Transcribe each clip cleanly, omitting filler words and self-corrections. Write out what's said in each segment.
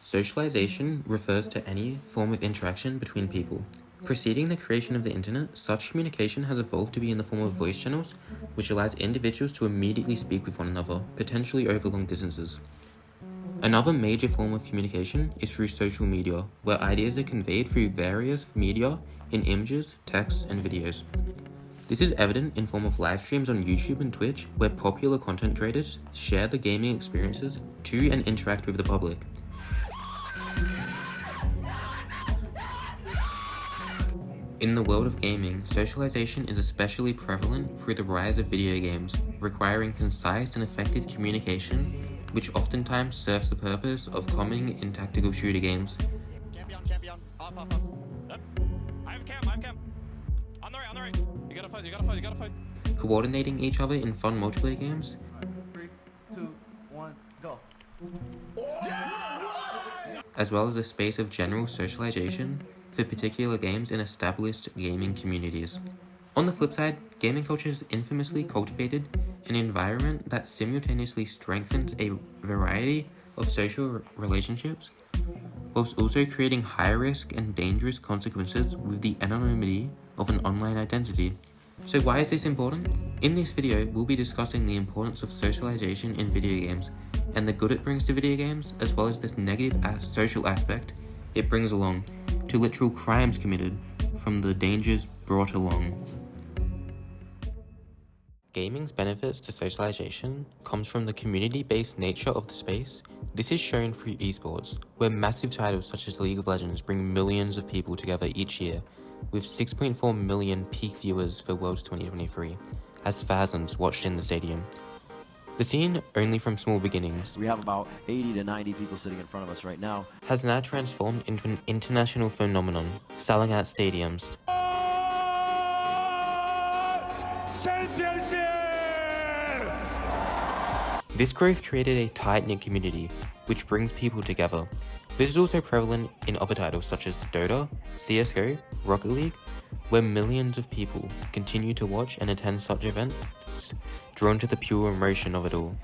Socialization refers to any form of interaction between people. Preceding the creation of the internet, such communication has evolved to be in the form of voice channels, which allows individuals to immediately speak with one another, potentially over long distances. Another major form of communication is through social media, where ideas are conveyed through various media in images, texts, and videos. This is evident in form of live streams on YouTube and Twitch, where popular content creators share the gaming experiences to and interact with the public. In the world of gaming, socialization is especially prevalent through the rise of video games, requiring concise and effective communication, which oftentimes serves the purpose of common in tactical shooter games. Champion. Off. Yep. I have cam. On the right. You gotta fight. Coordinating each other in fun multiplayer games. 3, 2, 1, go. As well as a space of general socialization for particular games in established gaming communities. On the flip side, gaming culture has infamously cultivated an environment that simultaneously strengthens a variety of social relationships, whilst also creating high risk and dangerous consequences with the anonymity of an online identity. So why is this important? In this video, we'll be discussing the importance of socialization in video games, and the good it brings to video games, as well as this negative social aspect it brings along, to literal crimes committed from the dangers brought along. Gaming's benefits to socialization comes from the community-based nature of the space. This is shown through esports, where massive titles such as League of Legends bring millions of people together each year, with 6.4 million peak viewers for Worlds 2023, as thousands watched in the stadium. The scene, only from small beginnings, We have about 80 to 90 people sitting in front of us right now. has now transformed into an international phenomenon, selling out stadiums. This growth created a tight-knit community, which brings people together. This is also prevalent in other titles such as Dota, CSGO, Rocket League, where millions of people continue to watch and attend such events, drawn to the pure emotion of it all.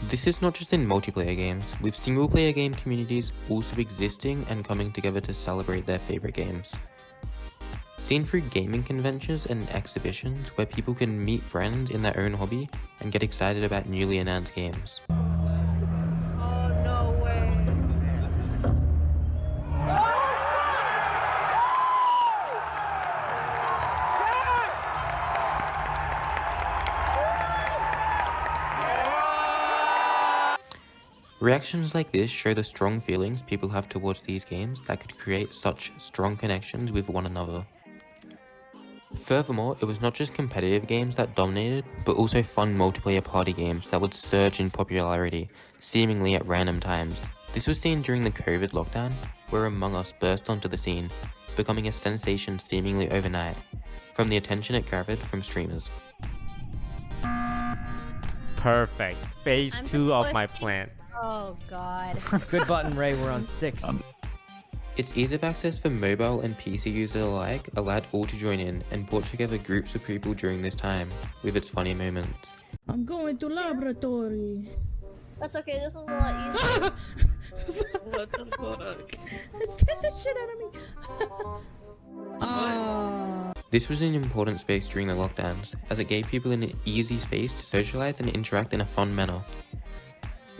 This is not just in multiplayer games, with single-player game communities also existing and coming together to celebrate their favorite games. Seen through gaming conventions and exhibitions where people can meet friends in their own hobby and get excited about newly announced games. Oh, no way. Reactions like this show the strong feelings people have towards these games that could create such strong connections with one another. Furthermore, it was not just competitive games that dominated, but also fun multiplayer party games that would surge in popularity, seemingly at random times. This was seen during the COVID lockdown, where Among Us burst onto the scene, becoming a sensation seemingly overnight, from the attention it gathered from streamers. Perfect. Phase I'm 2 of just my pushing- plan. Oh, God. Good button, Ray. We're on 6. Its ease of access for mobile and PC users alike allowed all to join in and brought together groups of people during this time, with its funny moments. I'm going to laboratory. That's okay, this one's a lot easier. It scared the shit out of me. Ah. This was an important space during the lockdowns, as it gave people an easy space to socialize and interact in a fun manner.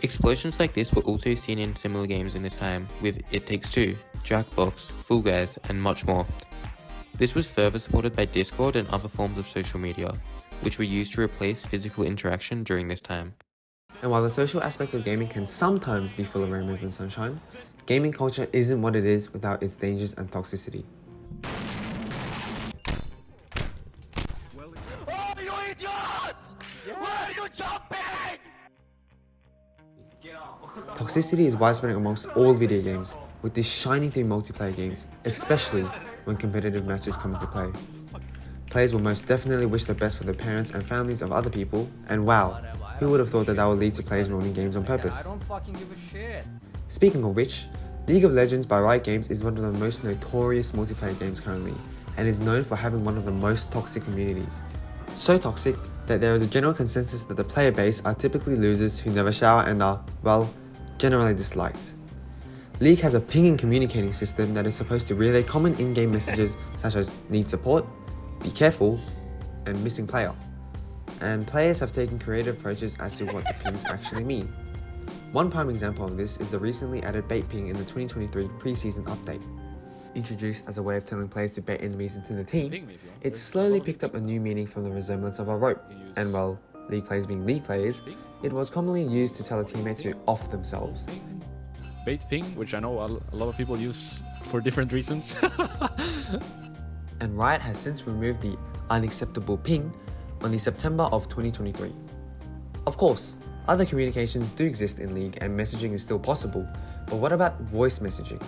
Explosions like this were also seen in similar games in this time, with It Takes Two, Jackbox, Fall Guys, and much more. This was further supported by Discord and other forms of social media, which were used to replace physical interaction during this time. And while the social aspect of gaming can sometimes be full of rainbows and sunshine, gaming culture isn't what it is without its dangers and toxicity. Oh, you idiots! Why are you jumping? Toxicity is widespread amongst all video games, with this shining through multiplayer games, especially when competitive matches come into play. Players will most definitely wish the best for the parents and families of other people, and wow, who would have thought that would lead to players ruining games on purpose? I don't fucking give a shit. Speaking of which, League of Legends by Riot Games is one of the most notorious multiplayer games currently, and is known for having one of the most toxic communities. So toxic that there is a general consensus that the player base are typically losers who never shower and are, well, generally disliked. League has a pinging communicating system that is supposed to relay common in-game messages such as need support, be careful, and missing player. And players have taken creative approaches as to what the pings actually mean. One prime example of this is the recently added bait ping in the 2023 preseason update. Introduced as a way of telling players to bait enemies into the team, it slowly picked up a new meaning from the resemblance of a rope, and while League players being League players, it was commonly used to tell a teammate to off themselves. Bait ping, which I know a lot of people use for different reasons. And Riot has since removed the unacceptable ping on the September of 2023. Of course, other communications do exist in League and messaging is still possible, but what about voice messaging?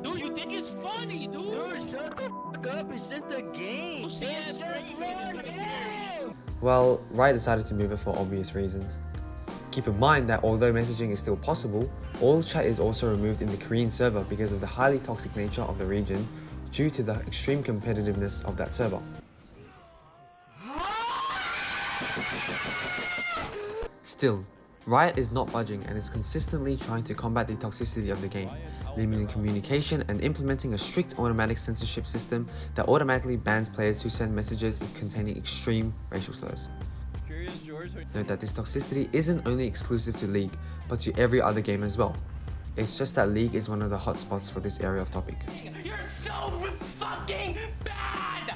Dude, you think it's funny, dude? Dude, shut the fuck up. It's just a game. It's just a game. Well, Riot decided to move it for obvious reasons. Keep in mind that although messaging is still possible, all chat is also removed in the Korean server because of the highly toxic nature of the region due to the extreme competitiveness of that server. Still, Riot is not budging and is consistently trying to combat the toxicity of the game, limiting communication and implementing a strict automatic censorship system that automatically bans players who send messages containing extreme racial slurs. Note that this toxicity isn't only exclusive to League, but to every other game as well. It's just that League is one of the hotspots for this area of topic. You're so fucking bad!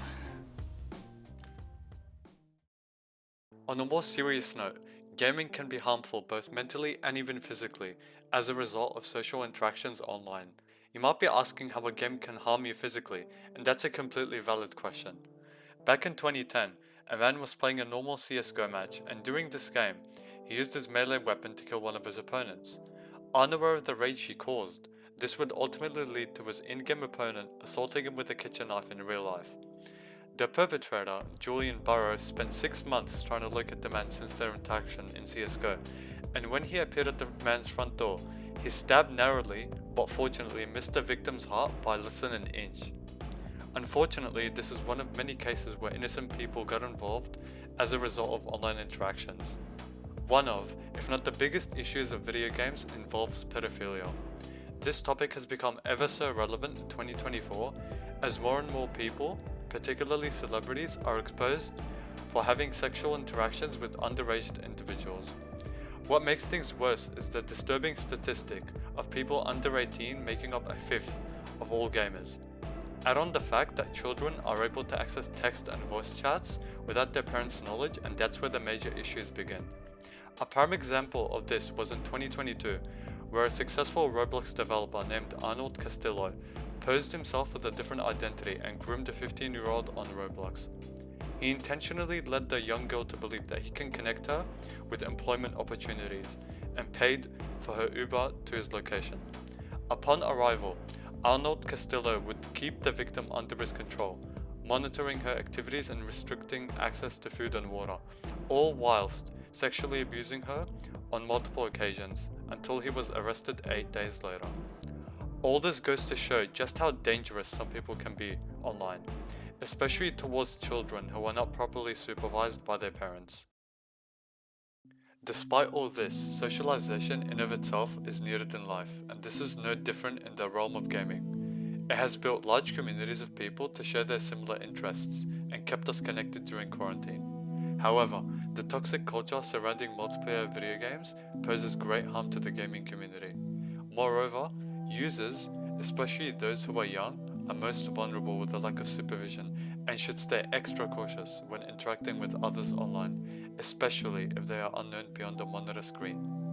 On a more serious note, gaming can be harmful both mentally and even physically as a result of social interactions online. You might be asking how a game can harm you physically, and that's a completely valid question. Back in 2010, a man was playing a normal CSGO match, and during this game, he used his melee weapon to kill one of his opponents. Unaware of the rage he caused, this would ultimately lead to his in-game opponent assaulting him with a kitchen knife in real life. The perpetrator, Julian Burrow, spent 6 months trying to locate the man since their interaction in CSGO, and when he appeared at the man's front door, he stabbed narrowly, but fortunately missed the victim's heart by less than an inch. Unfortunately, this is one of many cases where innocent people got involved as a result of online interactions. One of, if not the biggest issues of video games involves pedophilia. This topic has become ever so relevant in 2024 as more and more people, particularly celebrities, are exposed for having sexual interactions with underage individuals. What makes things worse is the disturbing statistic of people under 18 making up a fifth of all gamers. Add on the fact that children are able to access text and voice chats without their parents' knowledge, and that's where the major issues begin. A prime example of this was in 2022, where a successful Roblox developer named Arnold Castillo posed himself with a different identity and groomed a 15-year-old on Roblox. He intentionally led the young girl to believe that he can connect her with employment opportunities and paid for her Uber to his location. Upon arrival, Arnold Castillo would keep the victim under his control, monitoring her activities and restricting access to food and water, all whilst sexually abusing her on multiple occasions until he was arrested 8 days later. All this goes to show just how dangerous some people can be online, especially towards children who are not properly supervised by their parents. Despite all this, socialization in of itself is needed in life, and this is no different in the realm of gaming. It has built large communities of people to share their similar interests and kept us connected during quarantine. However, the toxic culture surrounding multiplayer video games poses great harm to the gaming community. Moreover, users, especially those who are young, are most vulnerable with the lack of supervision and should stay extra cautious when interacting with others online, especially if they are unknown beyond a monitor screen.